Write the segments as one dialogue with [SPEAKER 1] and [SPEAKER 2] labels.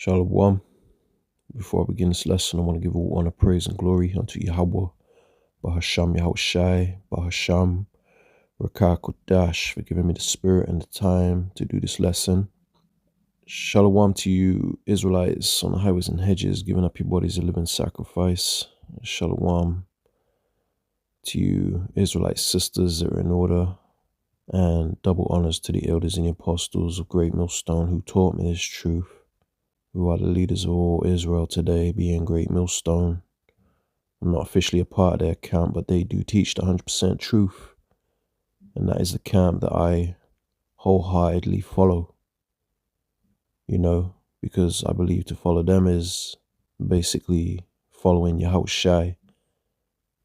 [SPEAKER 1] Shalom. Before I begin this lesson, I want to give all honor, praise, and glory unto Yahweh, Bahasham Yahushai, Bahasham Rakah Kodash, for giving me the spirit and the time to do this lesson. Shalom to you, Israelites on the highways and hedges, giving up your bodies a living sacrifice. Shalom to you, Israelite sisters that are in order, and double honors to the elders and the apostles of Great Millstone who taught me this truth, who are the leaders of all Israel today, being Great Millstone. I'm not officially a part of their camp, but they do teach the 100% truth. And that is the camp that I wholeheartedly follow. Because I believe to follow them is basically following Yahushai,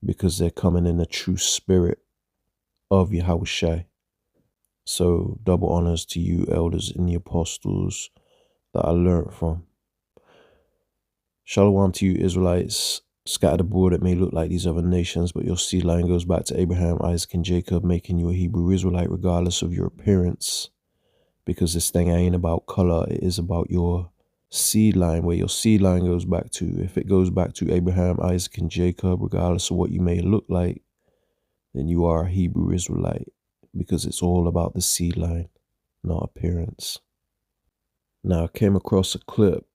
[SPEAKER 1] because they're coming in the true spirit of Yahushai. So double honors to you, elders and the apostles that I learned from. Shalom to you, Israelites scattered abroad. It may look like these other nations, but your seed line goes back to Abraham, Isaac, and Jacob, making you a Hebrew Israelite regardless of your appearance. Because this thing ain't about color, it is about your seed line, where your seed line goes back to. If it goes back to Abraham, Isaac, and Jacob, regardless of what you may look like, then you are a Hebrew Israelite, because it's all about the seed line, not appearance. Now, I came across a clip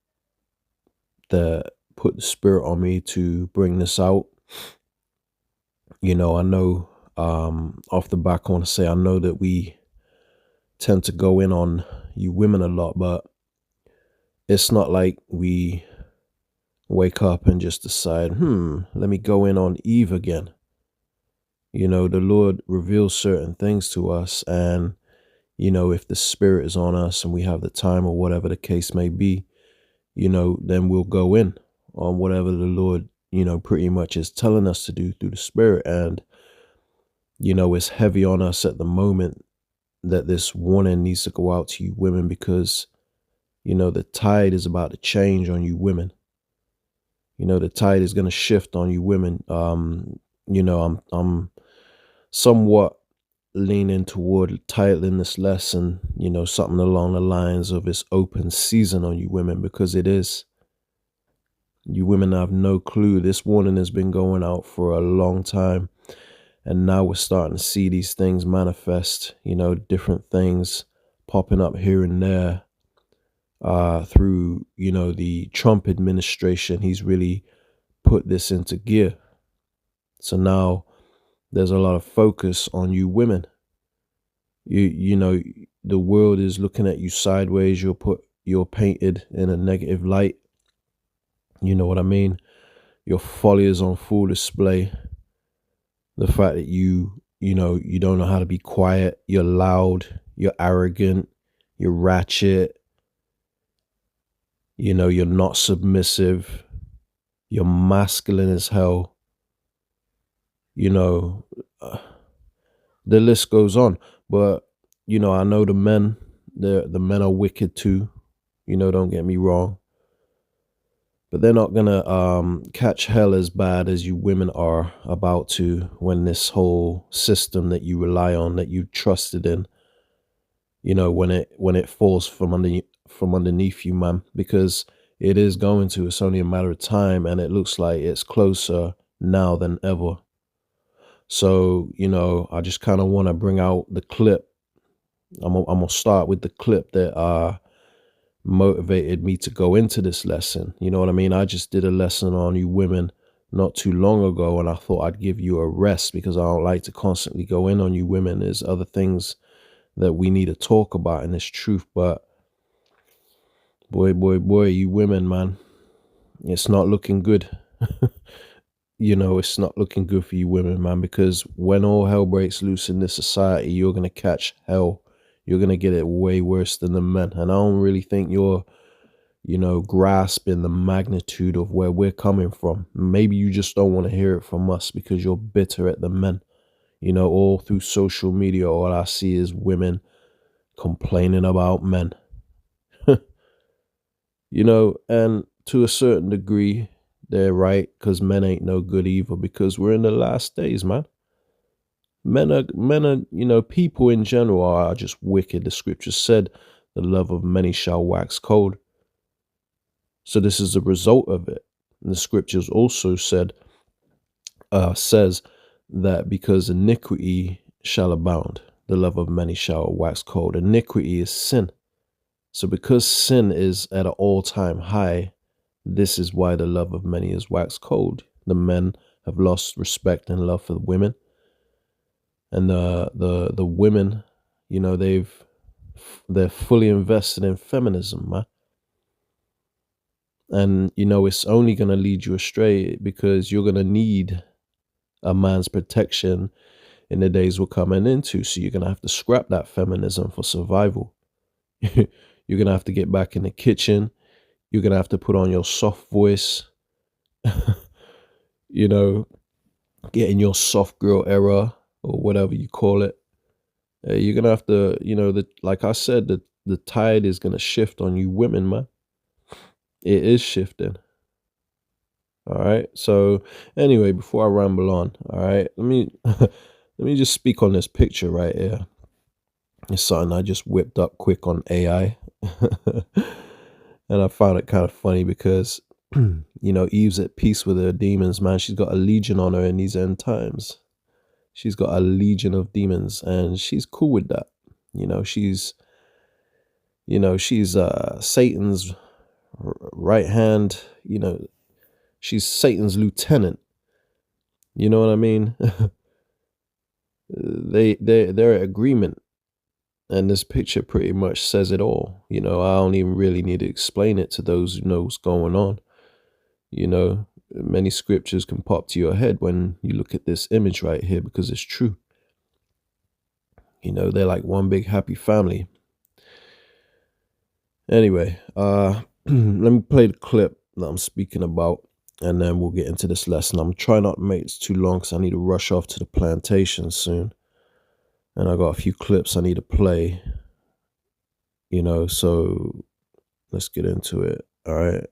[SPEAKER 1] that put the spirit on me to bring this out. I know off the back, I want to say, I know that we tend to go in on you women a lot, but it's not like we wake up and just decide, let me go in on Eve again. The Lord reveals certain things to us, and if the spirit is on us and we have the time or whatever the case may be, then we'll go in on whatever the Lord, pretty much is telling us to do through the spirit. And, it's heavy on us at the moment that this warning needs to go out to you women, because, the tide is about to change on you women. The tide is going to shift on you women. I'm somewhat leaning toward titling this lesson, something along the lines of it's open season on you women, because it is. You women have no clue. This warning has been going out for a long time. And now we're starting to see these things manifest, different things popping up here and there through, the Trump administration. He's really put this into gear. So now there's a lot of focus on you women. The world is looking at you sideways. You're painted in a negative light. You know what I mean? Your folly is on full display. The fact that you don't know how to be quiet. You're loud. You're arrogant. You're ratchet. You're not submissive. You're masculine as hell. The list goes on. But, I know the men, the men are wicked too. Don't get me wrong. But they're not going to catch hell as bad as you women are about to, when this whole system that you rely on, that you trusted in, when it falls from underneath you, man, because it is going to. It's only a matter of time, and it looks like it's closer now than ever. So, I just kind of want to bring out the clip. I'm going to start with the clip that motivated me to go into this lesson. You know what I mean? I just did a lesson on you women not too long ago, and I thought I'd give you a rest, because I don't like to constantly go in on you women. There's other things that we need to talk about in this truth. But boy, you women, man, it's not looking good. It's not looking good for you women, man, because when all hell breaks loose in this society, you're going to catch hell. You're going to get it way worse than the men. And I don't really think you're, grasping the magnitude of where we're coming from. Maybe you just don't want to hear it from us because you're bitter at the men. All through social media, all I see is women complaining about men. And to a certain degree, they're right, because men ain't no good either, because we're in the last days, man. Men are, people in general are just wicked. The scripture said the love of many shall wax cold. So this is the result of it. And the scriptures also says that because iniquity shall abound, the love of many shall wax cold. Iniquity is sin. So because sin is at an all-time high, this is why the love of many is waxed cold. The men have lost respect and love for the women. And the women, you know, they're fully invested in feminism, man. And, you know, it's only going to lead you astray because you're going to need a man's protection in the days we're coming into. So you're going to have to scrap that feminism for survival. You're going to have to get back in the kitchen. You're going to have to put on your soft voice, you know, get in your soft girl era or whatever you call it. You're going to have to, you know, like I said, the tide is going to shift on you women, man. It is shifting. All right. So anyway, before I ramble on, all right, let me just speak on this picture right here. It's something I just whipped up quick on AI. And I found it kind of funny because, you know, Eve's at peace with her demons, man. She's got a legion on her in these end times. She's got a legion of demons and she's cool with that. You know, she's Satan's right hand, you know, she's Satan's lieutenant. You know what I mean? They're at agreement. And this picture pretty much says it all. You know, I don't even really need to explain it to those who know what's going on. You know, many scriptures can pop to your head when you look at this image right here because it's true. You know, they're like one big happy family. Anyway, let me play the clip that I'm speaking about and then we'll get into this lesson. I'm trying not to make this too long because I need to rush off to the plantation soon. And I got a few clips I need to play, you know, so let's get into it. All right.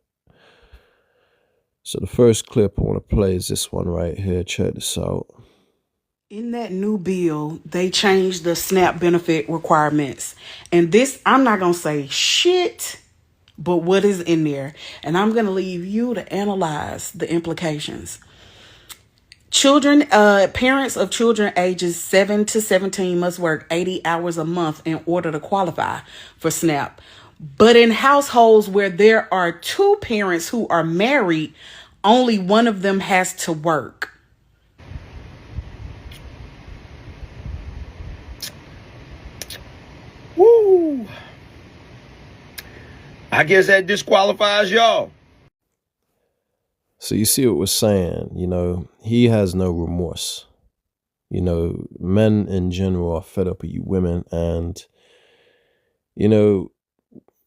[SPEAKER 1] So the first clip I want to play is this one right here. Check this out.
[SPEAKER 2] In that new bill, they changed the SNAP benefit requirements. And this, I'm not going to say shit, but what is in there. And I'm going to leave you to analyze the implications. Parents of children ages 7 to 17 must work 80 hours a month in order to qualify for SNAP. But in households where there are two parents who are married, only one of them has to work.
[SPEAKER 3] Woo! I guess that disqualifies y'all.
[SPEAKER 1] So you see what we're saying, you know, he has no remorse. You know, men in general are fed up with you women and, you know,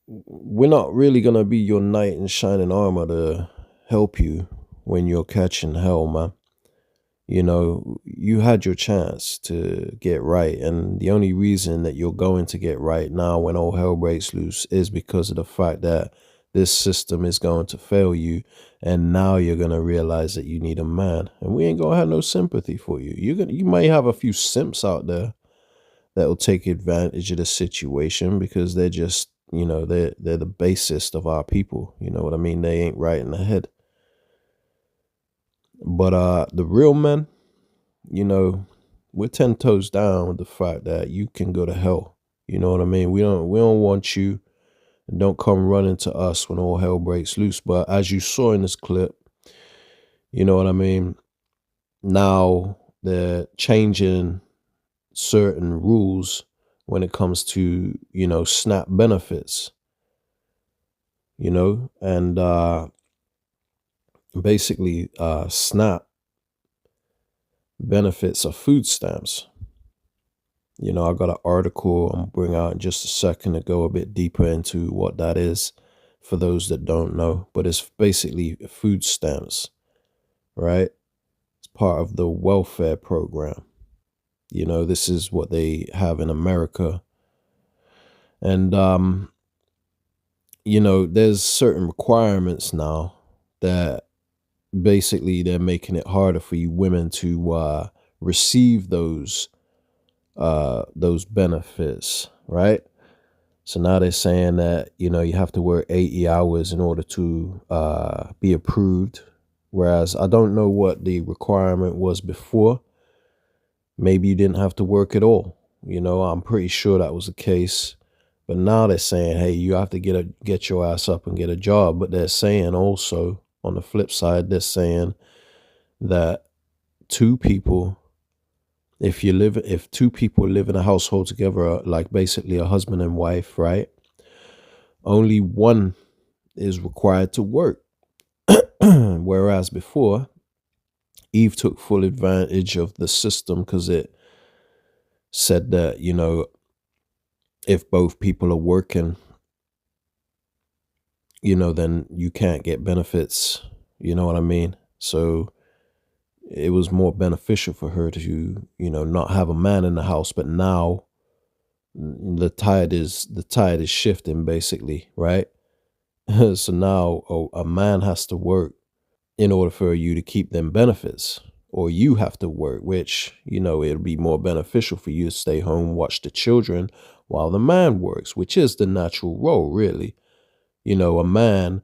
[SPEAKER 1] we're not really going to be your knight in shining armor to help you when you're catching hell, man. You know, you had your chance to get right. And the only reason that you're going to get right now when all hell breaks loose is because of the fact that this system is going to fail you. And now you're going to realize that you need a man. And we ain't going to have no sympathy for you. You may have a few simps out there that will take advantage of the situation because they're just, you know, they're the basest of our people. You know what I mean? They ain't right in the head. But the real men, you know, we're 10 toes down with the fact that you can go to hell. You know what I mean? We don't want you, and don't come running to us when all hell breaks loose. But as you saw in this clip, you know what I mean? Now they're changing certain rules when it comes to, you know, SNAP benefits, you know, and basically SNAP benefits are food stamps. You know, I got an article I'm bring out in just a second to go a bit deeper into what that is for those that don't know, but it's basically food stamps, right? It's part of the welfare program. You know, this is what they have in America. And, you know, there's certain requirements now that basically they're making it harder for you women to receive those benefits, right? So now they're saying that, you know, you have to work 80 hours in order to be approved. Whereas I don't know what the requirement was before. Maybe you didn't have to work at all. You know, I'm pretty sure that was the case. But now they're saying, hey, you have to get your ass up and get a job. But they're saying also, on the flip side, they're saying that two people, if two people live in a household together, like basically a husband and wife, right? Only one is required to work. Whereas before, Eve took full advantage of the system because it said that, you know, if both people are working, you know, then you can't get benefits. You know what I mean? So it was more beneficial for her to, you know, not have a man in the house. But now the tide is shifting, basically, right? So now a man has to work in order for you to keep them benefits, or you have to work, which, you know, it'll be more beneficial for you to stay home, watch the children while the man works, which is the natural role, really. You know, a man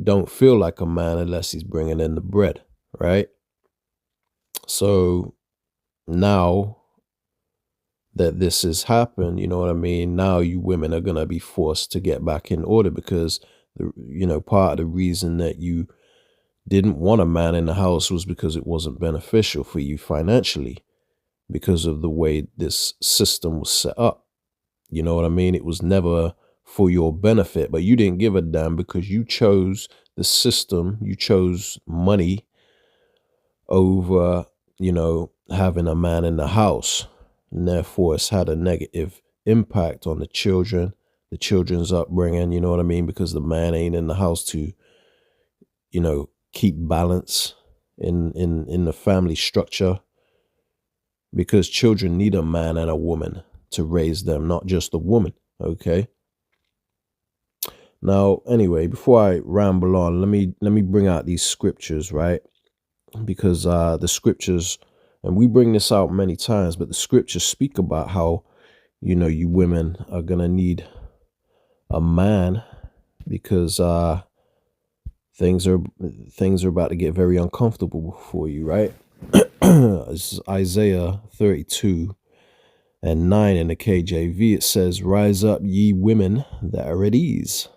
[SPEAKER 1] don't feel like a man unless he's bringing in the bread, right? So now that this has happened, you know what I mean? Now you women are going to be forced to get back in order because, you know, part of the reason that you didn't want a man in the house was because it wasn't beneficial for you financially because of the way this system was set up. You know what I mean? It was never for your benefit, but you didn't give a damn because you chose the system. You chose money over, you know, having a man in the house. And therefore, it's had a negative impact on the children's upbringing. You know what I mean? Because the man ain't in the house to, you know, keep balance in the family structure, because children need a man and a woman to raise them, not just a woman. Okay. Now, anyway, before I ramble on, let me bring out these scriptures, right? Because the scriptures, and we bring this out many times, but the scriptures speak about how, you know, you women are gonna need a man because things are about to get very uncomfortable for you, right? This is Isaiah 32:9 in the KJV. It says, "Rise up, ye women that are at ease.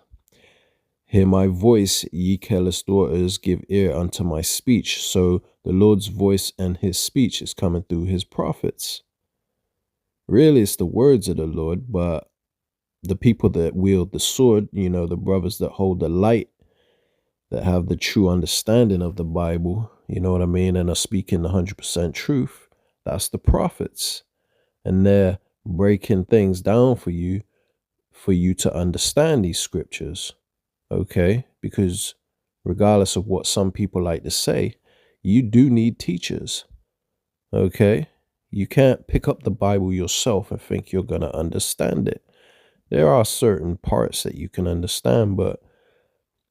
[SPEAKER 1] Hear my voice, ye careless daughters, give ear unto my speech." So the Lord's voice and his speech is coming through his prophets. Really, it's the words of the Lord, but the people that wield the sword, you know, the brothers that hold the light, that have the true understanding of the Bible, you know what I mean, and are speaking 100% truth, that's the prophets. And they're breaking things down for you to understand these scriptures. Okay, because regardless of what some people like to say, you do need teachers. Okay, you can't pick up the Bible yourself and think you're going to understand it. There are certain parts that you can understand, but,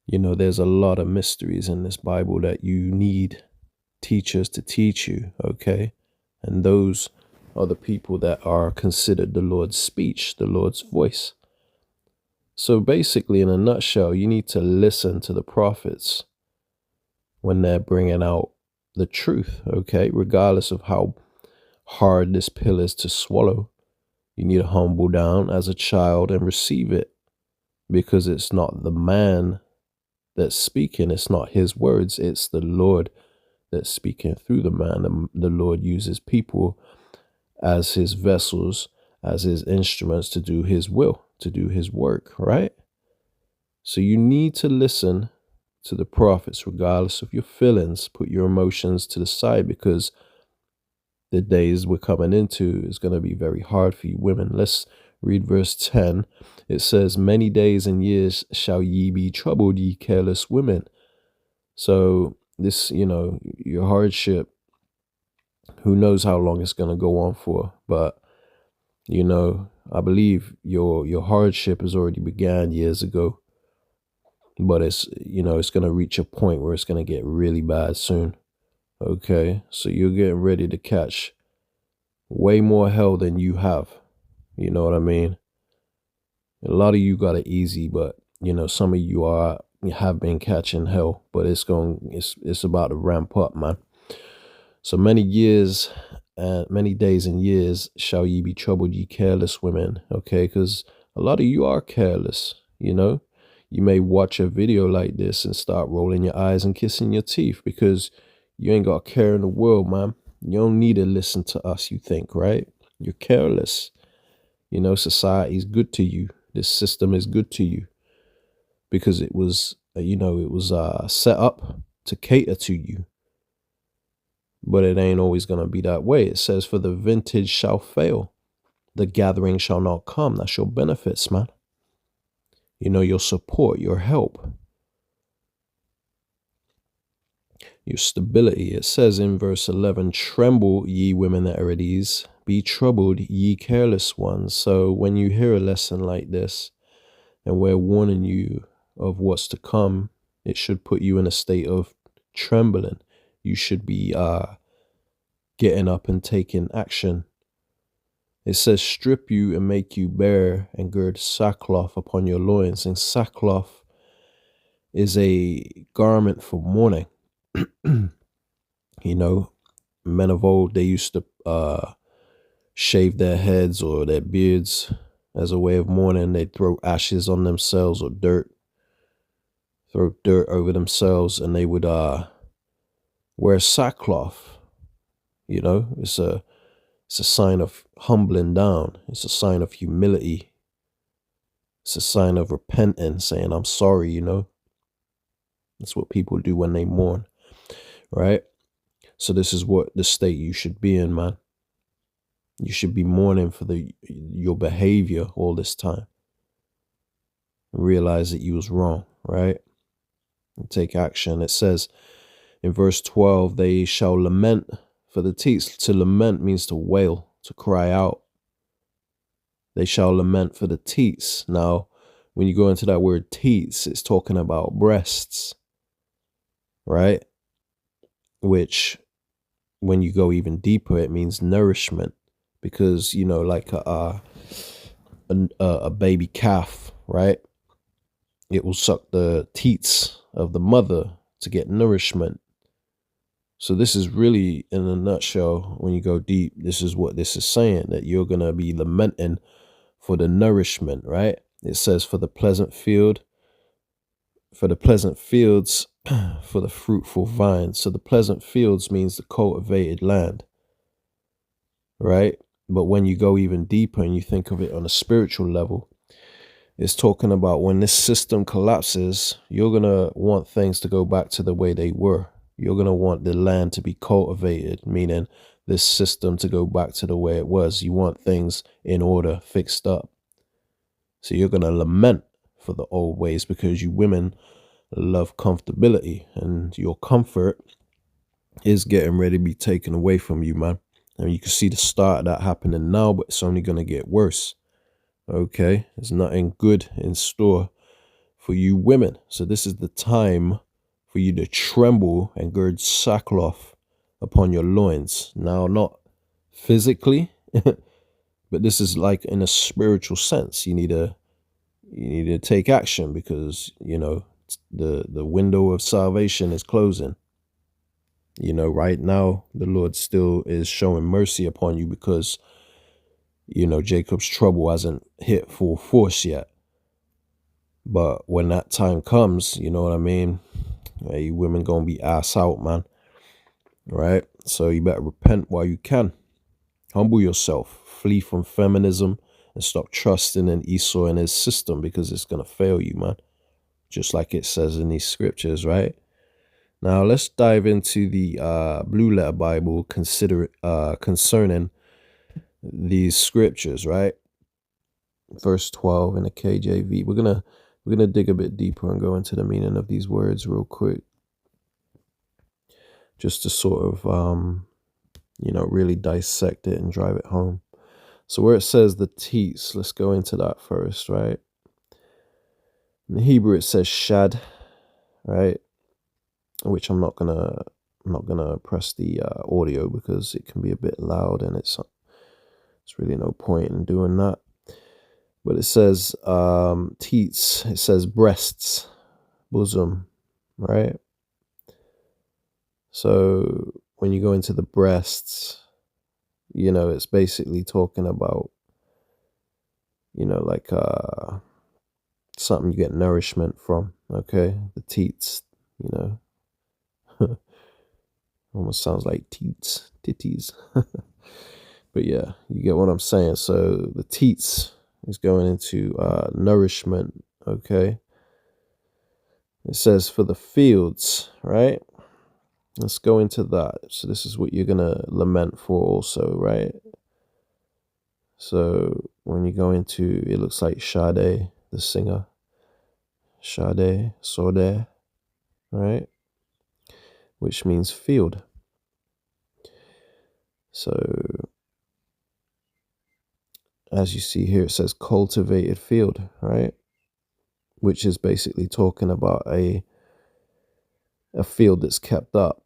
[SPEAKER 1] you know, there's a lot of mysteries in this Bible that you need teachers to teach you. Okay, and those are the people that are considered the Lord's speech, the Lord's voice. So basically, in a nutshell, you need to listen to the prophets when they're bringing out the truth, okay? Regardless of how hard this pill is to swallow, you need to humble down as a child and receive it, because it's not the man that's speaking. It's not his words. It's the Lord that's speaking through the man. The Lord uses people as his vessels, as his instruments to do his will, to do his work, right? So you need to listen to the prophets regardless of your feelings. Put your emotions to the side, because the days we're coming into is going to be very hard for you women. Let's read verse 10. It says, "Many days and years shall ye be troubled, ye careless women." So this, you know, your hardship, who knows how long it's going to go on for, but, you know, I believe your hardship has already began years ago, but it's, you know, it's going to reach a point where it's going to get really bad soon. Okay, so you're getting ready to catch way more hell than you have. You know what I mean? A lot of you got it easy, but you know, some of you have been catching hell, but it's about to ramp up, man. So many years and many days and years shall ye be troubled, ye careless women. Okay, because a lot of you are careless, you know. You may watch a video like this and start rolling your eyes and kissing your teeth because you ain't got a care in the world, man. You don't need to listen to us, you think, right? You're careless. You know, society's good to you. This system is good to you because it was, set up to cater to you. But it ain't always going to be that way. It says, for the vintage shall fail. The gathering shall not come. That's your benefits, man. You know, your support, your help, your stability. It says in verse 11, tremble, ye women that are at ease. Be troubled, ye careless ones. So when you hear a lesson like this, and we're warning you of what's to come, it should put you in a state of trembling. You should be getting up and taking action. It says, strip you and make you bare and gird sackcloth upon your loins. And sackcloth is a garment for mourning. You know, men of old, they used to shave their heads or their beards as a way of mourning. They'd throw ashes on themselves or throw dirt over themselves, and they would wear sackcloth. You know, it's a sign of humbling down. It's a sign of humility. It's a sign of repenting, saying, I'm sorry, you know. That's what people do when they mourn, right? So this is what the state you should be in, man. You should be mourning for your behavior all this time. Realize that you was wrong, right? And take action. It says in verse 12, they shall lament for the teats. To lament means to wail, to cry out. They shall lament for the teats. Now, when you go into that word teats, it's talking about breasts, right? Which, when you go even deeper, it means nourishment. Because, you know, like a baby calf, right? It will suck the teats of the mother to get nourishment. So this is really, in a nutshell, when you go deep, this is what this is saying, that you're going to be lamenting for the nourishment, right? It says, for the pleasant fields, for the fruitful vines. So the pleasant fields means the cultivated land, right? But when you go even deeper and you think of it on a spiritual level, it's talking about when this system collapses, you're going to want things to go back to the way they were. You're going to want the land to be cultivated, meaning this system to go back to the way it was. You want things in order, fixed up. So you're going to lament for the old ways because you women love comfortability, and your comfort is getting ready to be taken away from you, man. And you can see the start of that happening now, but it's only going to get worse. Okay, there's nothing good in store for you women. So this is the time for you to tremble and gird sackcloth upon your loins. Now, not physically, but this is like in a spiritual sense. You need to take action because, you know, the window of salvation is closing. You know, right now, the Lord still is showing mercy upon you because, you know, Jacob's trouble hasn't hit full force yet. But when that time comes, you know what I mean? You women gonna be ass out, man. Right? So you better repent while you can. Humble yourself. Flee from feminism and stop trusting in Esau and his system because it's gonna fail you, man. Just like it says in these scriptures, right? Now let's dive into the Blue Letter Bible concerning these scriptures, right? Verse 12 in the KJV. We're gonna dig a bit deeper and go into the meaning of these words real quick, just to sort of really dissect it and drive it home. So where it says the teats, let's go into that first, right? In the Hebrew it says shad, right? Which I'm not gonna press the audio because it can be a bit loud and it's really no point in doing that. But it says teats, it says breasts, bosom, right? So when you go into the breasts, it's basically talking about, like something you get nourishment from, okay? The teats, almost sounds like teats, titties. But yeah, you get what I'm saying. So the teats is going into nourishment, okay? It says for the fields, right? Let's go into that. So this is what you're going to lament for also, right? So when you go into, it looks like Sade, the singer. Sade, Sode, right? Which means field. So as you see here, it says cultivated field, right? Which is basically talking about a field that's kept up.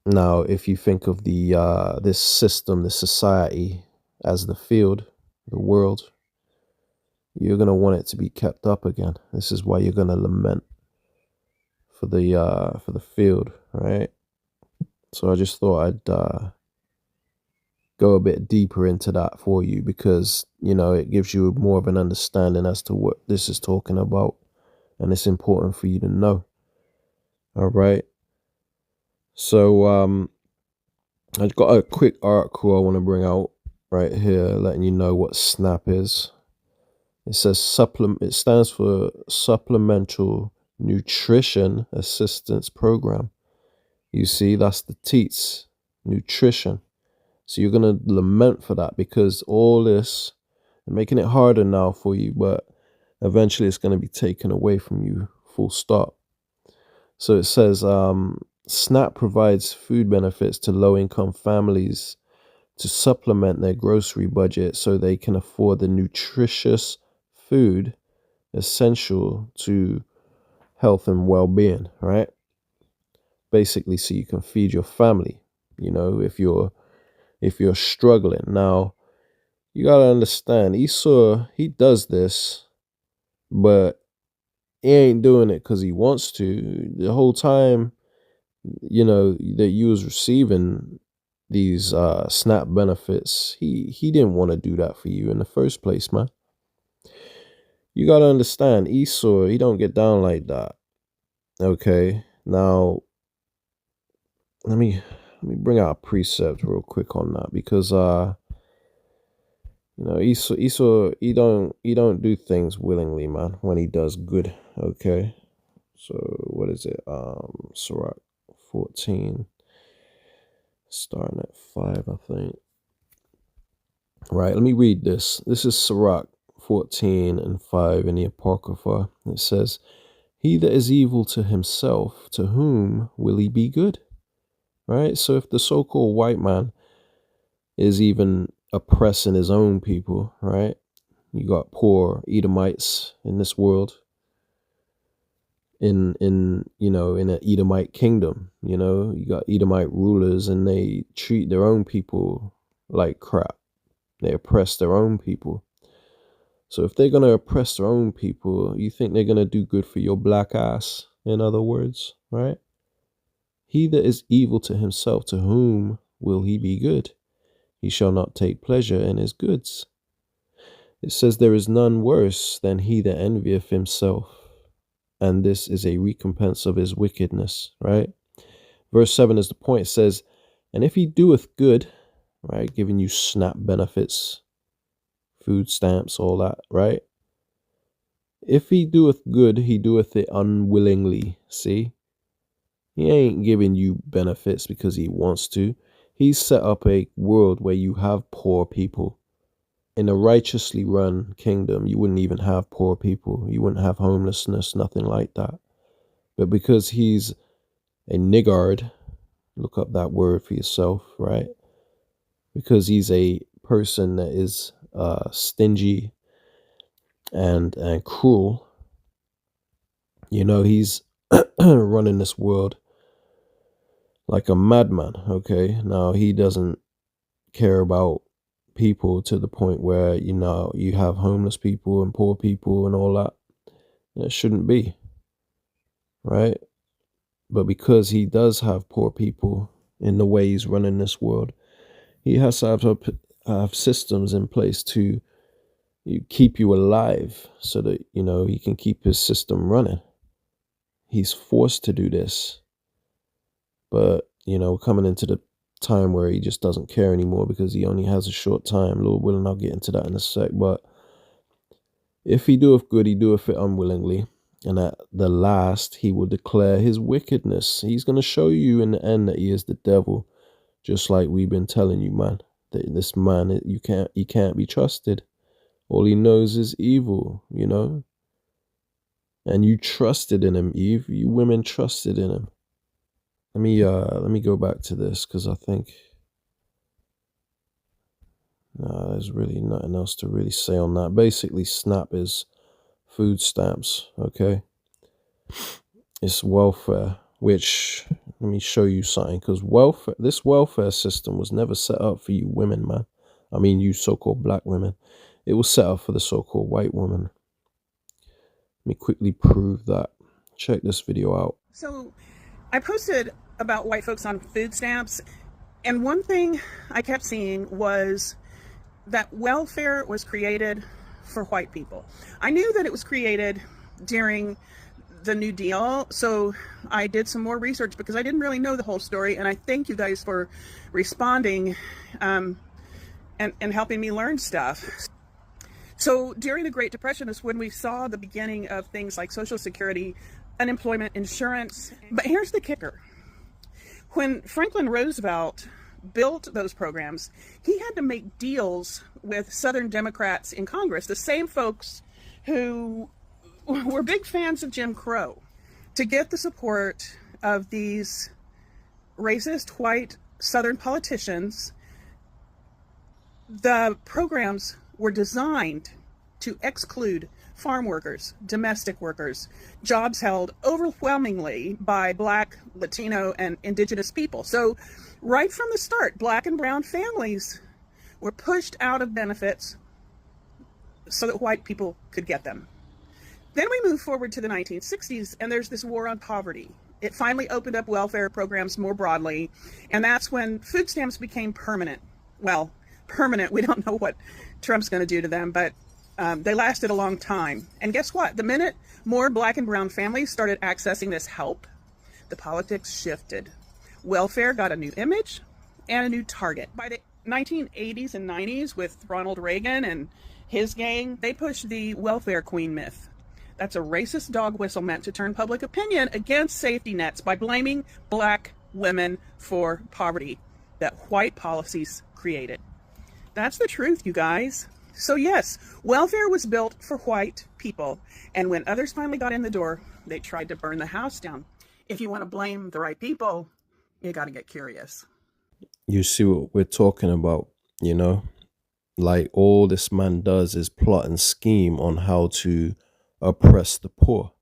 [SPEAKER 1] Now, if you think of the this system, this society as the field, the world, you're gonna want it to be kept up again. This is why you're gonna lament for the field, right? So I just thought I'd go a bit deeper into that for you because it gives you more of an understanding as to what this is talking about, and it's important for you to know. All right. So I've got a quick article I want to bring out right here, letting you know what SNAP is. It says it stands for Supplemental Nutrition Assistance Program. You see, that's the teats, nutrition. So you're going to lament for that because all this, making it harder now for you, but eventually it's going to be taken away from you, full stop. So it says SNAP provides food benefits to low-income families to supplement their grocery budget so they can afford the nutritious food essential to health and well-being, right? Basically, so you can feed your family, if you're struggling. Now, you got to understand, Esau, he does this, but he ain't doing it because he wants to. The whole time, that you was receiving these SNAP benefits, he didn't want to do that for you in the first place, man. You got to understand, Esau, he don't get down like that. Okay, now let me bring out a precept real quick on that because Esau he don't do things willingly, man, when he does good. Okay, so what is it? Sirach 14, starting at 5, I think. Right, let me read this. This is Sirach 14 and 5 in the Apocrypha. It says, "He that is evil to himself, to whom will he be good?" Right? So if the so-called white man is even oppressing his own people, right? You got poor Edomites in this world, in an Edomite kingdom, you got Edomite rulers and they treat their own people like crap. They oppress their own people. So if they're going to oppress their own people, you think they're going to do good for your black ass, in other words, right? He that is evil to himself, to whom will he be good? He shall not take pleasure in his goods. It says there is none worse than he that envieth himself, and this is a recompense of his wickedness, right? Verse 7 is the point. It says, and if he doeth good, right, giving you SNAP benefits, food stamps, all that, right? If he doeth good, he doeth it unwillingly. See? He ain't giving you benefits because he wants to. He's set up a world where you have poor people. In a righteously run kingdom, you wouldn't even have poor people. You wouldn't have homelessness, nothing like that. But because he's a niggard, look up that word for yourself, right? Because he's a person that is stingy and cruel, he's running this world like a madman, okay? Now, he doesn't care about people to the point where, you know, you have homeless people and poor people and all that. It shouldn't be, right? But because he does have poor people in the way he's running this world, he has to have systems in place to keep you alive so that, you know, he can keep his system running. He's forced to do this. But, you know, coming into the time where he just doesn't care anymore because he only has a short time. Lord willing, I'll get into that in a sec. But if he doeth good, he doeth it unwillingly. And at the last, he will declare his wickedness. He's going to show you in the end that he is the devil, just like we've been telling you, man. That this man, he can't be trusted. All he knows is evil, you know. And you trusted in him, Eve. You women trusted in him. Let me go back to this because I think there's really nothing else to really say on that. Basically, SNAP is food stamps, okay? It's welfare, which, let me show you something, because this welfare system was never set up for you women, man. I mean, you so-called black women. It was set up for the so-called white woman. Let me quickly prove that. Check this video out.
[SPEAKER 4] So I posted about white folks on food stamps, and one thing I kept seeing was that welfare was created for white people. I knew that it was created during the New Deal, so I did some more research because I didn't really know the whole story, and I thank you guys for responding and helping me learn stuff. So during the Great Depression is when we saw the beginning of things like Social Security, unemployment insurance. But here's the kicker. When Franklin Roosevelt built those programs, he had to make deals with Southern Democrats in Congress, the same folks who were big fans of Jim Crow, to get the support of these racist white Southern politicians. The programs were designed to exclude farm workers, domestic workers, jobs held overwhelmingly by Black, Latino, and Indigenous people. So right from the start, Black and brown families were pushed out of benefits so that white people could get them. Then we move forward to the 1960s, and there's this war on poverty. It finally opened up welfare programs more broadly, and that's when food stamps became permanent. Well, permanent, we don't know what Trump's going to do to them, but they lasted a long time. And guess what? The minute more Black and brown families started accessing this help, the politics shifted. Welfare got a new image and a new target. By the 1980s and 90s, with Ronald Reagan and his gang, they pushed the welfare queen myth. That's a racist dog whistle meant to turn public opinion against safety nets by blaming Black women for poverty that white policies created. That's the truth, you guys. So yes, welfare was built for white people, and when others finally got in the door, they tried to burn the house down. If you want to blame the right people, you got to get curious.
[SPEAKER 1] You see what we're talking about, you know? Like, all this man does is plot and scheme on how to oppress the poor,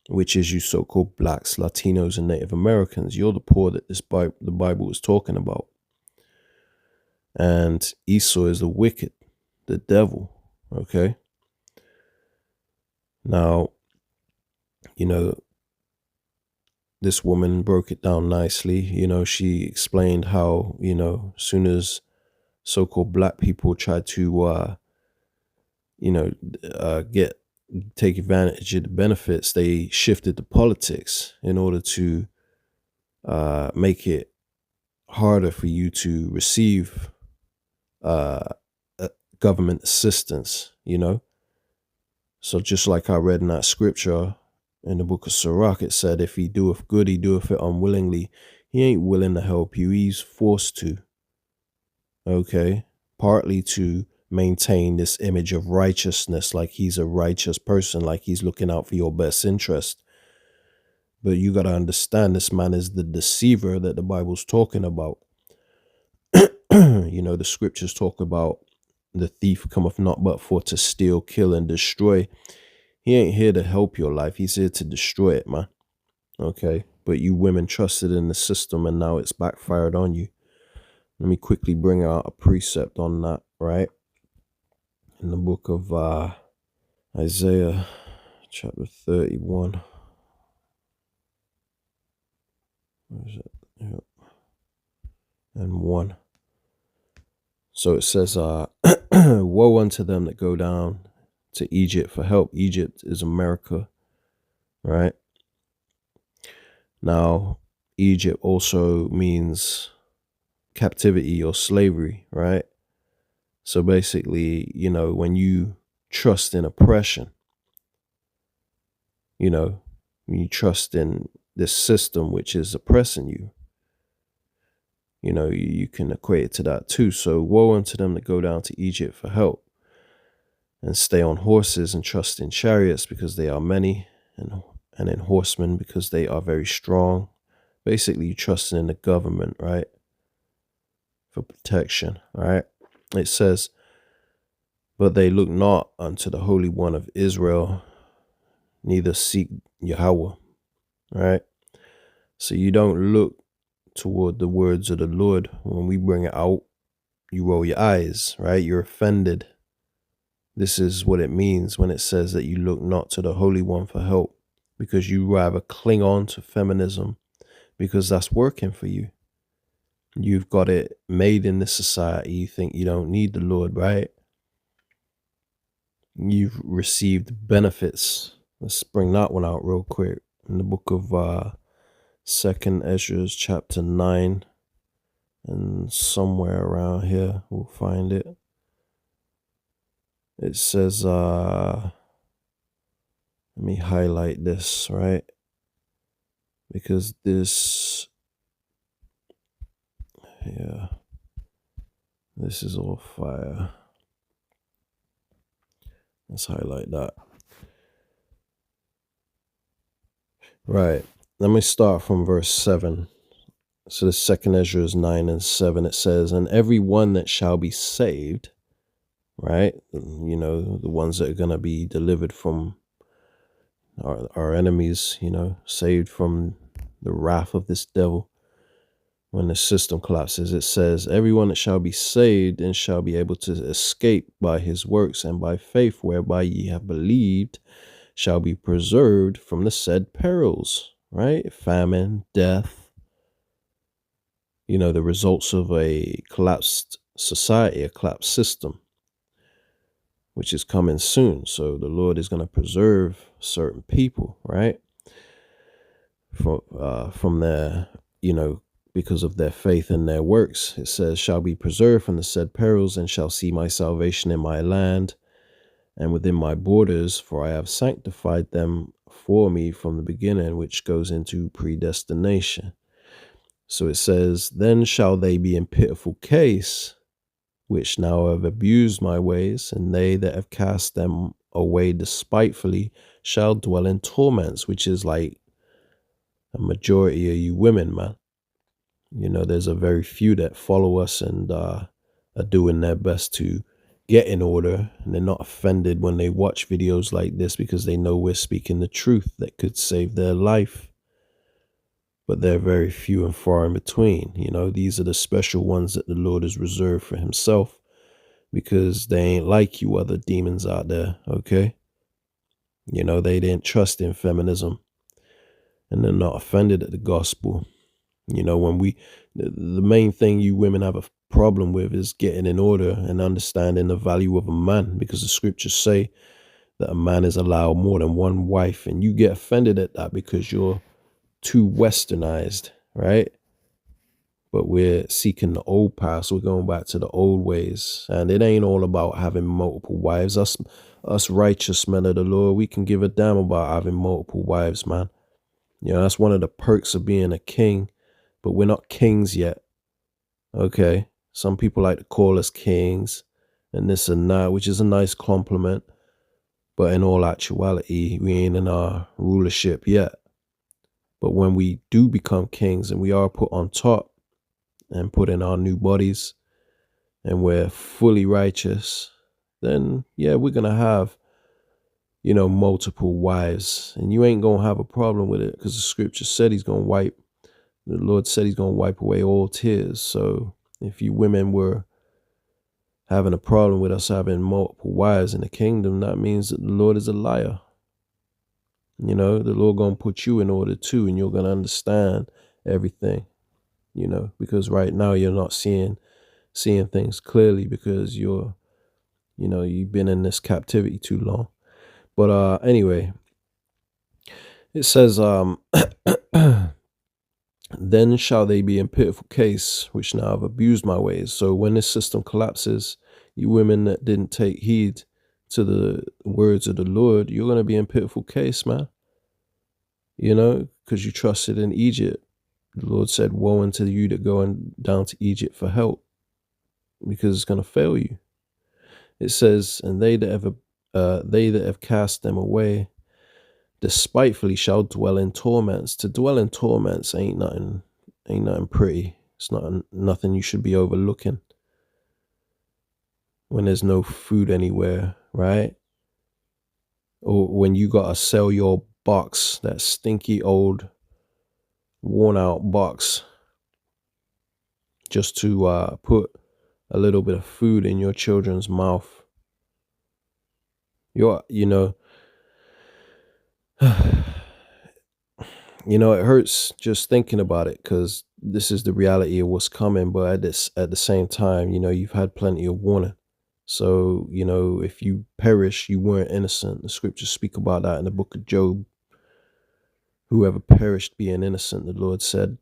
[SPEAKER 1] which is you so-called Blacks, Latinos, and Native Americans. You're the poor that the Bible is talking about. And Esau is the wicked, the devil, okay? Now, you know, this woman broke it down nicely. You know, she explained how, you know, as soon as so-called Black people tried to, take advantage of the benefits, they shifted to politics in order to make it harder for you to receive government assistance, you know? So just like I read in that scripture in the book of Sirach, it said, if he doeth good, he doeth it unwillingly. He ain't willing to help you. He's forced to. Okay? Partly to maintain this image of righteousness, like he's a righteous person, like he's looking out for your best interest. But you got to understand, this man is the deceiver that the Bible's talking about. You know, the scriptures talk about the thief cometh not but for to steal, kill, and destroy. He ain't here to help your life. He's here to destroy it, man. Okay? But you women trusted in the system, and now it's backfired on you. Let me quickly bring out a precept on that right? In the book of Isaiah, chapter 31. Where is it? Yep. And 1. So it says, woe unto them that go down to Egypt for help. Egypt is America, right? Now, Egypt also means captivity or slavery, right? So basically, when you trust in oppression, when you trust in this system which is oppressing you, you can equate it to that too. So woe unto them that go down to Egypt for help and stay on horses and trust in chariots because they are many, and in horsemen because they are very strong. Basically, you trusting in the government, right? For protection, right? It says, but they look not unto the Holy One of Israel, neither seek Yahweh, right? So you don't look toward the words of the Lord. When we bring it out, you roll your eyes, right? You're offended. This is what it means when it says that you look not to the Holy One for help, because you rather cling on to feminism because that's working for you. You've got it made in this society. You think you don't need the Lord, right? You've received benefits. Let's bring that one out real quick. In the book of 2nd Ezra, chapter 9, and somewhere around here we'll find it. It says, let me highlight this, right? Because this is all fire. Let's highlight that. Right. Let me start from verse 7. So the 2nd Ezra is 9 and 7. It says, and every one that shall be saved, right? The ones that are going to be delivered from our enemies, saved from the wrath of this devil. When the system collapses, it says, everyone that shall be saved and shall be able to escape by his works and by faith whereby ye have believed shall be preserved from the said perils, right? Famine, death, the results of a collapsed society, a collapsed system, which is coming soon. So the Lord is going to preserve certain people, right? From their, because of their faith and their works. It says, shall be preserved from the said perils and shall see my salvation in my land and within my borders, for I have sanctified them for me from the beginning, which goes into predestination. So it says, then shall they be in pitiful case, which now have abused my ways, and they that have cast them away despitefully shall dwell in torments, which is like a majority of you women, man. There's a very few that follow us and are doing their best to get in order, and they're not offended when they watch videos like this because they know we're speaking the truth that could save their life. But they're very few and far in between. These are the special ones that the Lord has reserved for himself, because they ain't like you other demons out there, okay? They didn't trust in feminism, and they're not offended at the gospel. When the main thing you women have a problem with is getting in order and understanding the value of a man, because the scriptures say that a man is allowed more than one wife, and you get offended at that because you're too westernized, right? But we're seeking the old past. We're going back to the old ways, and it ain't all about having multiple wives. Us righteous men of the Lord, we can give a damn about having multiple wives, man. That's one of the perks of being a king. But we're not kings yet, okay? Some people like to call us kings and this and that, which is a nice compliment. But in all actuality, we ain't in our rulership yet. But when we do become kings and we are put on top and put in our new bodies and we're fully righteous, then, yeah, we're going to have, multiple wives. And you ain't going to have a problem with it, because the scripture said the Lord said he's going to wipe away all tears. So if you women were having a problem with us having multiple wives in the kingdom, that means that the Lord is a liar. You know, the Lord gonna put you in order too, and you're gonna understand everything, you know, because right now you're not seeing things clearly because you've been in this captivity too long. But anyway, it says, then shall they be in pitiful case, which now have abused my ways. So when this system collapses, you women that didn't take heed to the words of the Lord, you're going to be in pitiful case, man. You know, because you trusted in Egypt. The Lord said, woe unto you that go down to Egypt for help, because it's going to fail you. It says, and they that have cast them away despitefully shall dwell in torments. To dwell in torments ain't nothing pretty. It's nothing you should be overlooking when there's no food anywhere, right? Or when you gotta sell your box, that stinky old worn out box, just to put a little bit of food in your children's mouth. It hurts just thinking about it, because this is the reality of what's coming. But at the same time, you've had plenty of warning. So, if you perish, you weren't innocent. The scriptures speak about that in the book of Job. Whoever perished being innocent, the Lord said,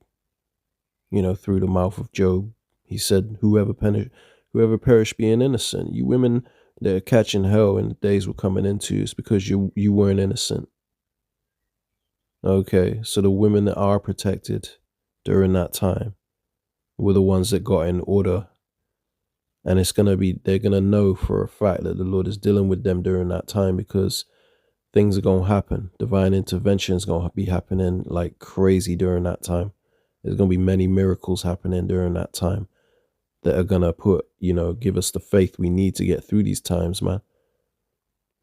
[SPEAKER 1] through the mouth of Job. He said, whoever perished being innocent. You women that are catching hell in the days we're coming into, is because you weren't innocent. Okay, so the women that are protected during that time were the ones that got in order. And they're going to know for a fact that the Lord is dealing with them during that time, because things are going to happen. Divine intervention is going to be happening like crazy during that time. There's going to be many miracles happening during that time that are going to give us the faith we need to get through these times, man.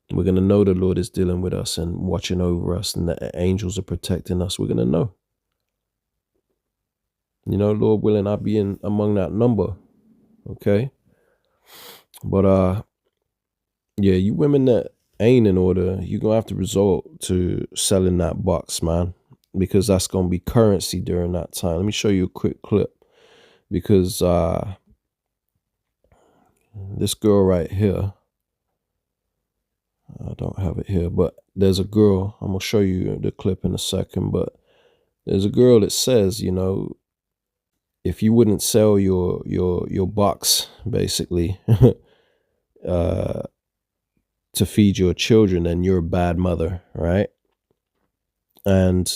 [SPEAKER 1] We're going to know the Lord is dealing with us and watching over us, and that angels are protecting us. We're going to know. Lord willing, I'll be among that number. Okay. But yeah, you women that ain't in order, you're going to have to resort to selling that box, man, because that's going to be currency during that time. Let me show you a quick clip, because this girl right here, I don't have it here, but there's a girl, I'm going to show you the clip in a second, but there's a girl that says, if you wouldn't sell your box, basically, to feed your children, then you're a bad mother, right? And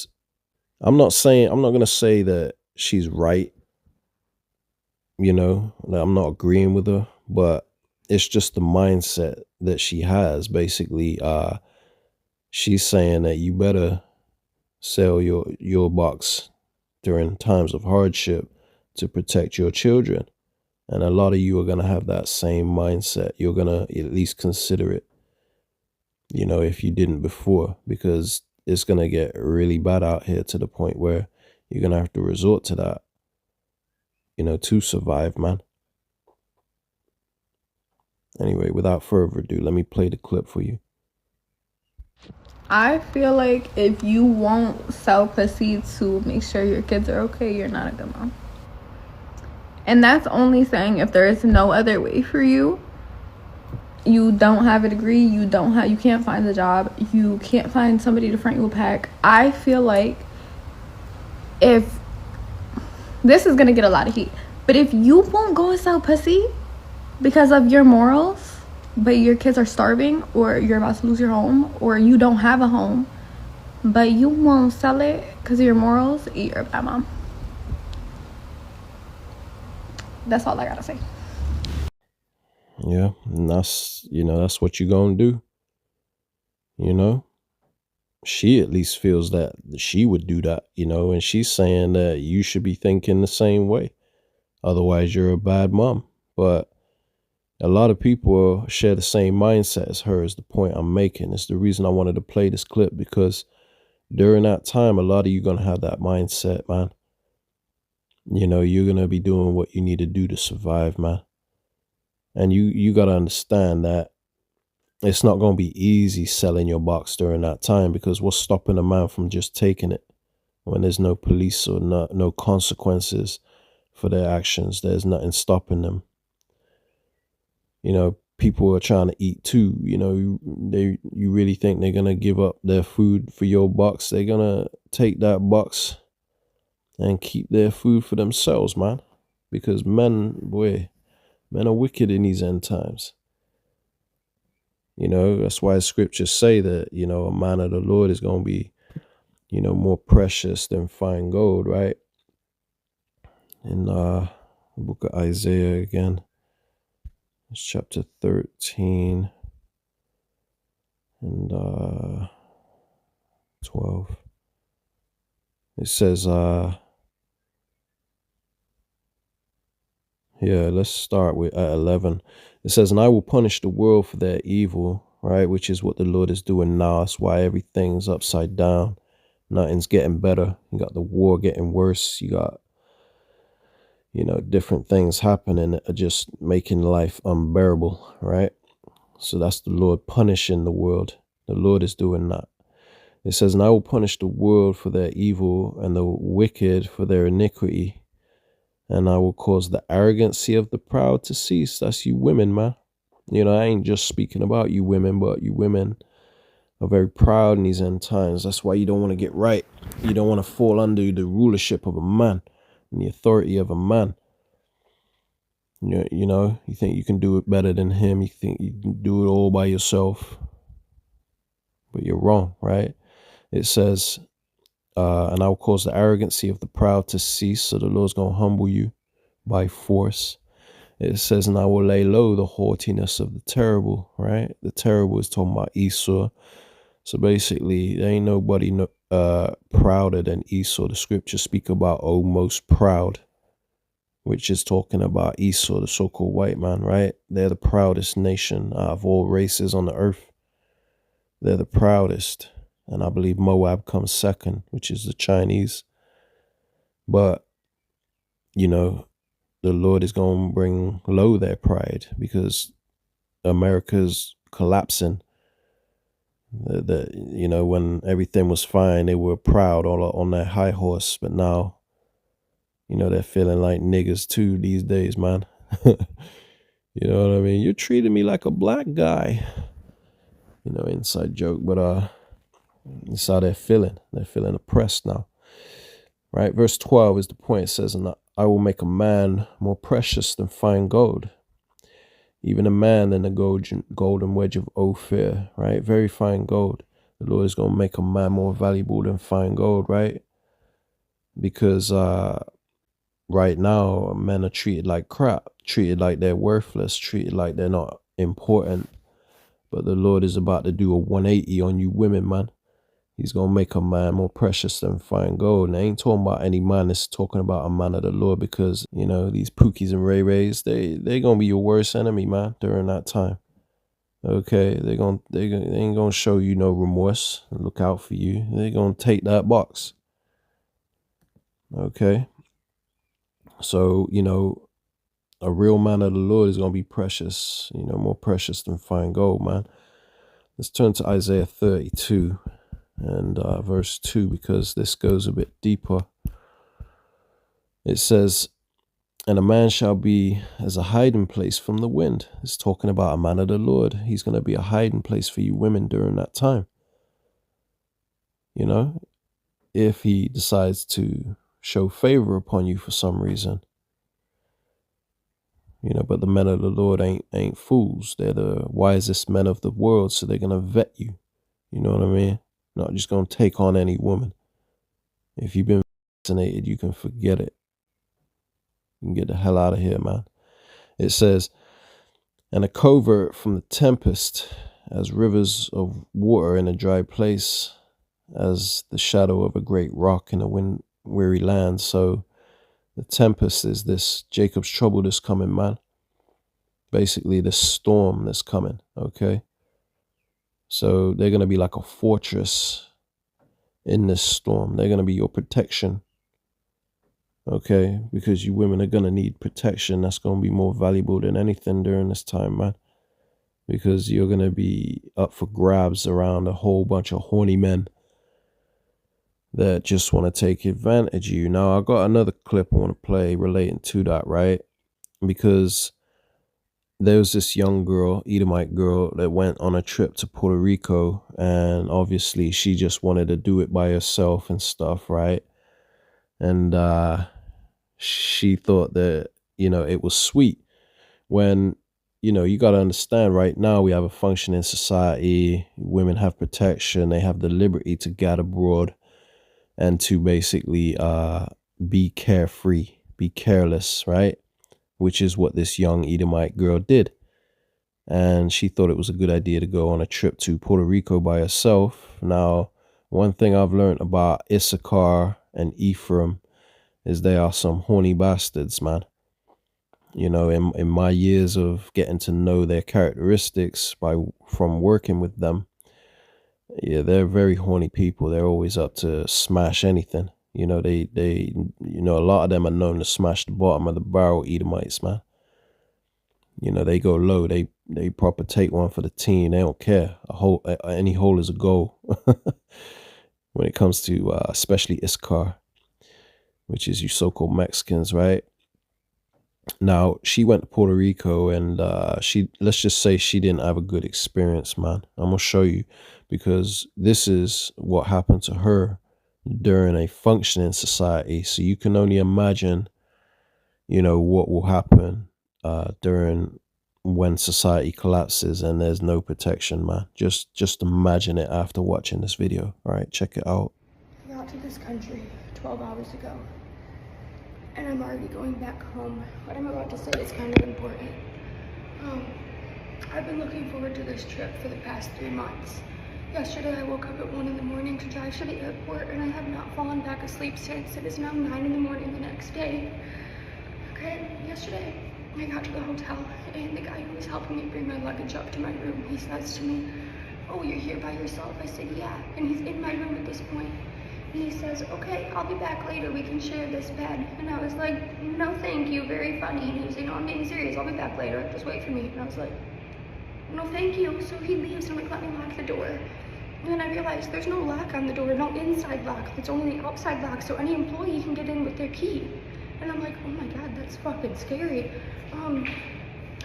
[SPEAKER 1] I'm not going to say that she's right, I'm not agreeing with her, but it's just the mindset that she has. Basically, she's saying that you better sell your box during times of hardship to protect your children. And a lot of you are going to have that same mindset. You're going to at least consider it, if you didn't before, because it's going to get really bad out here to the point where you're going to have to resort to that, to survive, man. Anyway, without further ado, let me play the clip for you.
[SPEAKER 5] I feel like if you won't sell pussy to make sure your kids are okay, you're not a good mom. And that's only saying if there is no other way for you. You don't have a degree, you can't find a job, you can't find somebody to front you a pack. I feel like if this is gonna get a lot of heat, but if you won't go and sell pussy because of your morals, but your kids are starving, or you're about to lose your home, or you don't have a home, but you won't sell it because of your morals, you're a bad mom. That's all I gotta say.
[SPEAKER 1] Yeah, and that's what you're gonna do. She at least feels that she would do that, and she's saying that you should be thinking the same way. Otherwise, you're a bad mom. But a lot of people share the same mindset as her, is the point I'm making. It's the reason I wanted to play this clip, because during that time, a lot of you are going to have that mindset, man. You're going to be doing what you need to do to survive, man. And you got to understand that it's not going to be easy selling your box during that time, because what's stopping a man from just taking it when there's no police or no consequences for their actions? There's nothing stopping them. You know, people are trying to eat too. You know, you really think they're going to give up their food for your box? They're going to take that box and keep their food for themselves, man. Because men are wicked in these end times. You know, that's why scriptures say that, you know, a man of the Lord is going to be, you know, more precious than fine gold, right? In the book of Isaiah again, it's chapter 13 and 12. It says, let's start with 11. It says, and I will punish the world for their evil, right? Which is what the Lord is doing now. That's why everything's upside down. Nothing's getting better. You got the war getting worse. You got, you know, different things happening that are just making life unbearable, right? So that's the Lord punishing the world. The Lord is doing that. It says, and I will punish the world for their evil and the wicked for their iniquity. And I will cause the arrogancy of the proud to cease. That's you women, man. You know, I ain't just speaking about you women, but you women are very proud in these end times. That's why you don't want to get right. You don't want to fall under the rulership of a man and the authority of a man. You know, you think you can do it better than him. You think you can do it all by yourself. But you're wrong, right? It says, and I will cause the arrogancy of the proud to cease. So the Lord's going to humble you by force. It says, and I will lay low the haughtiness of the terrible, right? The terrible is talking about Esau. So basically, there ain't nobody prouder than Esau. The scriptures speak about, oh, most proud, which is talking about Esau, the so-called white man, right? They're the proudest nation out of all races on the earth. They're the proudest. And I believe Moab comes second, which is the Chinese. But, you know, the Lord is going to bring low their pride because America's collapsing. You know, when everything was fine, they were proud on their high horse. But now, you know, they're feeling like niggas too these days, man. You know what I mean? You're treating me like a black guy. You know, inside joke. But it's how they're feeling. They're feeling oppressed now. Right? Verse 12 is the point. It says, and I will make a man more precious than fine gold, even a man than the golden wedge of Ophir, right? Very fine gold. The Lord is going to make a man more valuable than fine gold, right? Because right now, men are treated like crap, treated like they're worthless, treated like they're not important. But the Lord is about to do a 180 on you women, man. He's going to make a man more precious than fine gold. And I ain't talking about any man. It's talking about a man of the Lord, because, you know, these Pookies and Ray Rays, they going to be your worst enemy, man, during that time. Okay, they ain't going to show you no remorse and look out for you. They're going to take that box. Okay. So, you know, a real man of the Lord is going to be precious, you know, more precious than fine gold, man. Let's turn to Isaiah 32. And verse 2, because this goes a bit deeper. It says, and a man shall be as a hiding place from the wind. It's talking about a man of the Lord. He's going to be a hiding place for you women during that time. You know, if he decides to show favor upon you for some reason. You know, but the men of the Lord ain't fools. They're the wisest men of the world, so they're going to vet you. You know what I mean? Not just going to take on any woman. If you've been vaccinated, you can forget it. You can get the hell out of here, man. It says, and a covert from the tempest, as rivers of water in a dry place, as the shadow of a great rock in a wind-weary land. So the tempest is this Jacob's trouble that's coming, man. Basically, the storm that's coming, okay? So they're going to be like a fortress in this storm. They're going to be your protection. okay? Because you women are going to need protection. That's going to be more valuable than anything during this time, man. Because you're going to be up for grabs around a whole bunch of horny men that just want to take advantage of you. Now, I got another clip I want to play relating to that, right? Because there was this young girl, Edomite girl, that went on a trip to Puerto Rico, and obviously she just wanted to do it by herself and stuff, right? And she thought that, it was sweet. When, you got to understand, right now we have a functioning society. Women have protection. They have the liberty to get abroad and to basically be carefree, be careless, right? Which is what this young Edomite girl did. And she thought it was a good idea to go on a trip to Puerto Rico by herself. Now, one thing I've learned about Issachar and Ephraim is they are some horny bastards, man. In my years of getting to know their characteristics from working with them, yeah, they're very horny people. They're always up to smash anything. A lot of them are known to smash the bottom of the barrel, Edomites, man. They go low. They proper take one for the team. They don't care. Any hole is a goal. When it comes to especially Issachar, which is you so-called Mexicans, right? Now, she went to Puerto Rico, and let's just say she didn't have a good experience, man. I'm gonna show you, because this is what happened to her during a functioning society. So you can only imagine, what will happen during when society collapses and there's no protection, man. Just imagine it after watching this video. All right, check it out.
[SPEAKER 6] I got to this country 12 hours ago, and I'm already going back home. What I'm about to say is kind of important. I've been looking forward to this trip for the past 3 months. Yesterday I woke up at 1 in the morning to drive to the airport, and I have not fallen back asleep since. It is now 9 in the morning the next day. Okay, yesterday I got to the hotel, and the guy who was helping me bring my luggage up to my room, he says to me, "Oh, you're here by yourself?" I said, "Yeah," and he's in my room at this point. And he says, "Okay, I'll be back later, we can share this bed." And I was like, "No, thank you, very funny." And he was like, "No, I'm being serious, I'll be back later, just wait for me." And I was like, "No, thank you." So he leaves, and I'm like, "Let me lock the door." And then I realized there's no lock on the door, no inside lock, it's only the outside lock, so any employee can get in with their key. And I'm like, oh my god, that's fucking scary.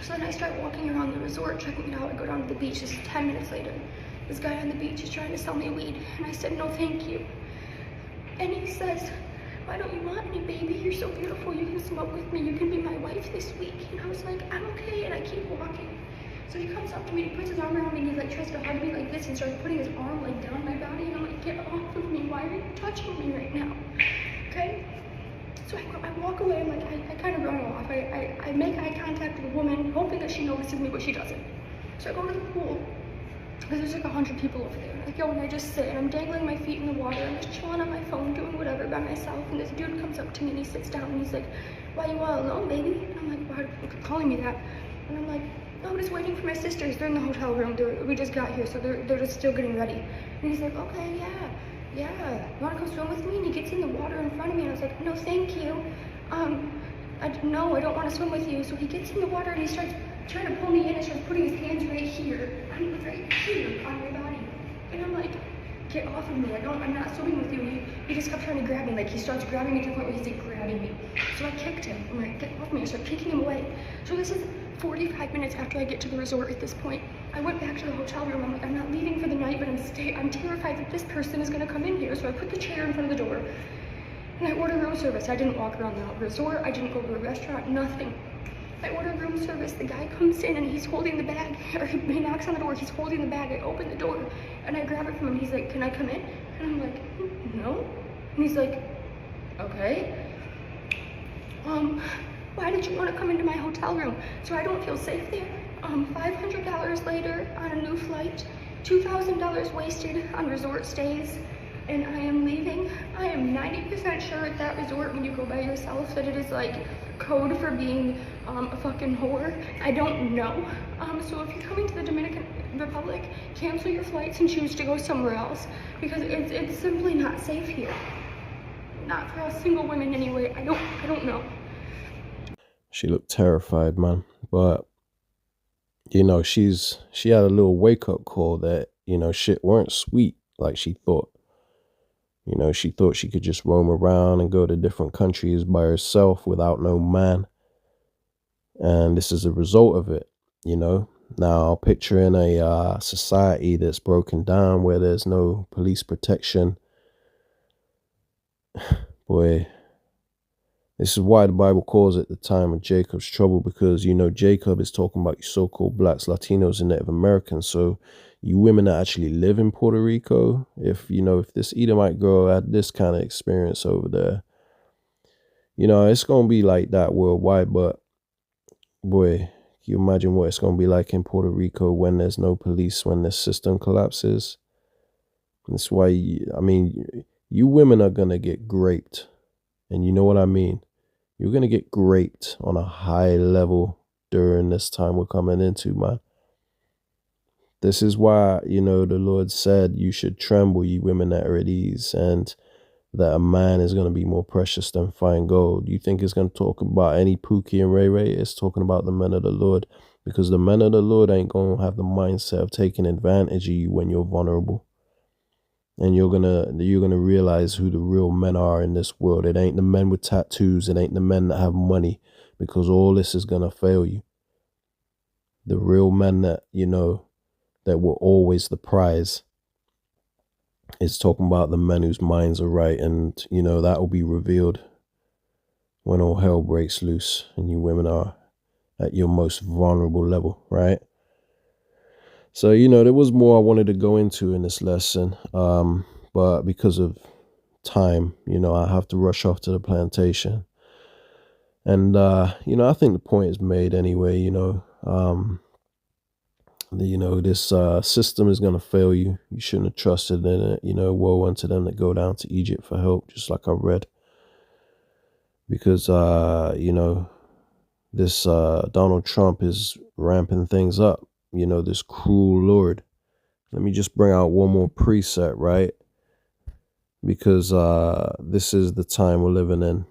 [SPEAKER 6] So then I start walking around the resort, checking it out. I go down to the beach. This is 10 minutes later. This guy on the beach is trying to sell me weed, and I said, "No, thank you." And he says, "Why don't you want me, baby? You're so beautiful. You can smoke with me. You can be my wife this week." And I was like, "I'm okay," and I keep walking. So he comes up to me, he puts his arm around me, and he like tries to hug me like this, and starts putting his arm like down my body, and I'm like, "Get off of me, why are you touching me right now?" Okay? So I walk away, I'm like, I kind of run off. I make eye contact with the woman, hoping that she notices me, but she doesn't. So I go to the pool, because there's like 100 people over there. I go and I just sit, and I'm dangling my feet in the water, I'm just chilling on my phone, doing whatever by myself, and this dude comes up to me, and he sits down, and he's like, "Why you all alone, baby?" And I'm like, "Why are you calling me that?" And I'm like, "No, I'm just waiting for my sisters. They're in the hotel room. We just got here, so they're just still getting ready." And he's like, "Okay, yeah. You wanna come swim with me?" And he gets in the water in front of me, and I was like, "No, thank you. No, I don't want to swim with you." So he gets in the water, and he starts trying to pull me in, and starts putting his hands right here, right here on my body. And I'm like, "Get off of me. I'm not swimming with you." He just kept trying to grab me. Like, he starts grabbing me to the point where he's like grabbing me. So I kicked him. I'm like, "Get off me." I start kicking him away. So this is 45 minutes after I get to the resort at this point. I went back to the hotel room. I'm like, I'm not leaving for the night, but I'm terrified that this person is gonna come in here. So I put the chair in front of the door, and I ordered room service. I didn't walk around the resort. I didn't go to a restaurant, nothing. I ordered room service. The guy comes in, and he's holding the bag, or he knocks on the door. He's holding the bag. I open the door, and I grab it from him. He's like, "Can I come in?" And I'm like, "No." And he's like, "Okay. Why did you want to come into my hotel room?" So I don't feel safe there. $500 later on a new flight, $2,000 wasted on resort stays, and I am leaving. I am 90% sure at that resort, when you go by yourself, that it is like code for being a fucking whore. I don't know. So if you're coming to the Dominican Republic, cancel your flights and choose to go somewhere else, because it's simply not safe here. Not for us single women anyway. I don't know.
[SPEAKER 1] She looked terrified, man. But, you know, she had a little wake-up call that, you know, shit weren't sweet like she thought. You know, she thought she could just roam around and go to different countries by herself without no man. And this is a result of it, you know. Now, picture in a society that's broken down where there's no police protection. Boy, this is why the Bible calls it the time of Jacob's trouble, because, you know, Jacob is talking about you so-called blacks, Latinos, and Native Americans. So you women that actually live in Puerto Rico, if this Edomite girl had this kind of experience over there, you know, it's going to be like that worldwide. But, boy, can you imagine what it's going to be like in Puerto Rico when there's no police, when the system collapses? That's why, you women are going to get raped. And you know what I mean? You're going to get raped on a high level during this time we're coming into, man. This is why, you know, the Lord said you should tremble, ye women that are at ease, and that a man is going to be more precious than fine gold. You think it's going to talk about any Pookie and Ray Ray? It's talking about the men of the Lord, because the men of the Lord ain't going to have the mindset of taking advantage of you when you're vulnerable. And you're gonna realize who the real men are in this world. It ain't the men with tattoos. It ain't the men that have money, because all this is gonna fail you. The real men that, you know, that were always the prize. It's talking about the men whose minds are right, and, you know, that will be revealed when all hell breaks loose and you women are at your most vulnerable level, right? So, you know, there was more I wanted to go into in this lesson, but because of time, you know, I have to rush off to the plantation. And, you know, I think the point is made anyway. You know, this system is going to fail you. You shouldn't have trusted in it. You know, woe unto them that go down to Egypt for help, just like I read. Because, you know, this Donald Trump is ramping things up. You know, this cruel Lord. Let me just bring out one more preset, right? Because this is the time we're living in.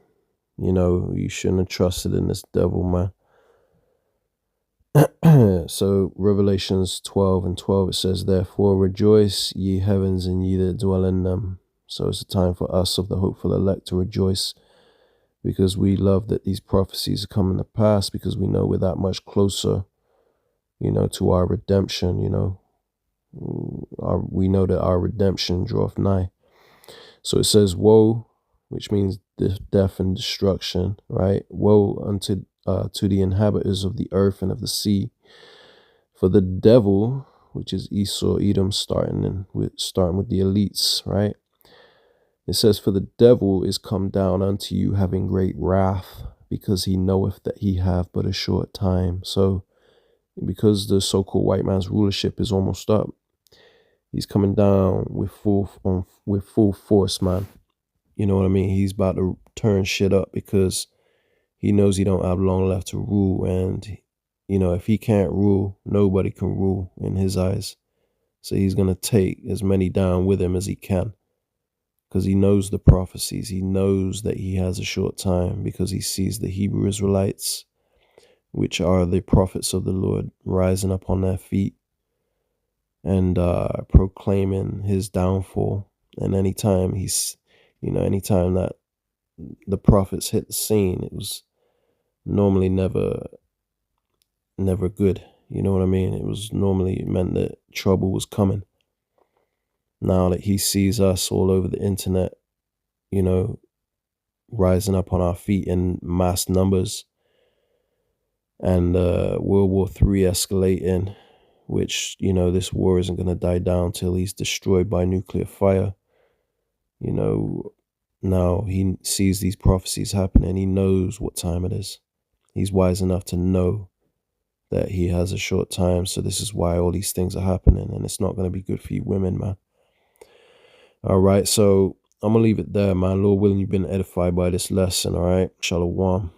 [SPEAKER 1] You know, you shouldn't have trusted in this devil, man. So Revelations 12:12, it says, therefore rejoice, ye heavens, and ye that dwell in them. So it's a time for us of the hopeful elect to rejoice, because we love that these prophecies are coming to pass, because we know we're that much closer, you know, to our redemption. You know, we know that our redemption draweth nigh. So it says, woe, which means death and destruction, right? Woe unto to the inhabitants of the earth and of the sea. For the devil, which is Esau, Edom, starting with the elites, right? It says, for the devil is come down unto you, having great wrath, because he knoweth that he have but a short time. So, because the so-called white man's rulership is almost up, he's coming down with full force, man. You know what I mean? He's about to turn shit up, because he knows he don't have long left to rule. And, you know, if he can't rule, nobody can rule in his eyes. So he's going to take as many down with him as he can, because he knows the prophecies. He knows that he has a short time, because he sees the Hebrew Israelites, which are the prophets of the Lord, rising up on their feet and proclaiming his downfall. And anytime anytime that the prophets hit the scene, it was normally never good. You know what I mean? It was normally meant that trouble was coming. Now that he sees us all over the internet, you know, rising up on our feet in mass numbers, and World War III escalating, which, you know, this war isn't going to die down till he's destroyed by nuclear fire. You know, now he sees these prophecies happening. He knows what time it is. He's wise enough to know that he has a short time. So this is why all these things are happening, and it's not going to be good for you women, man. All right, so I'm going to leave it there, man. Lord willing, you've been edified by this lesson, all right? Shalom.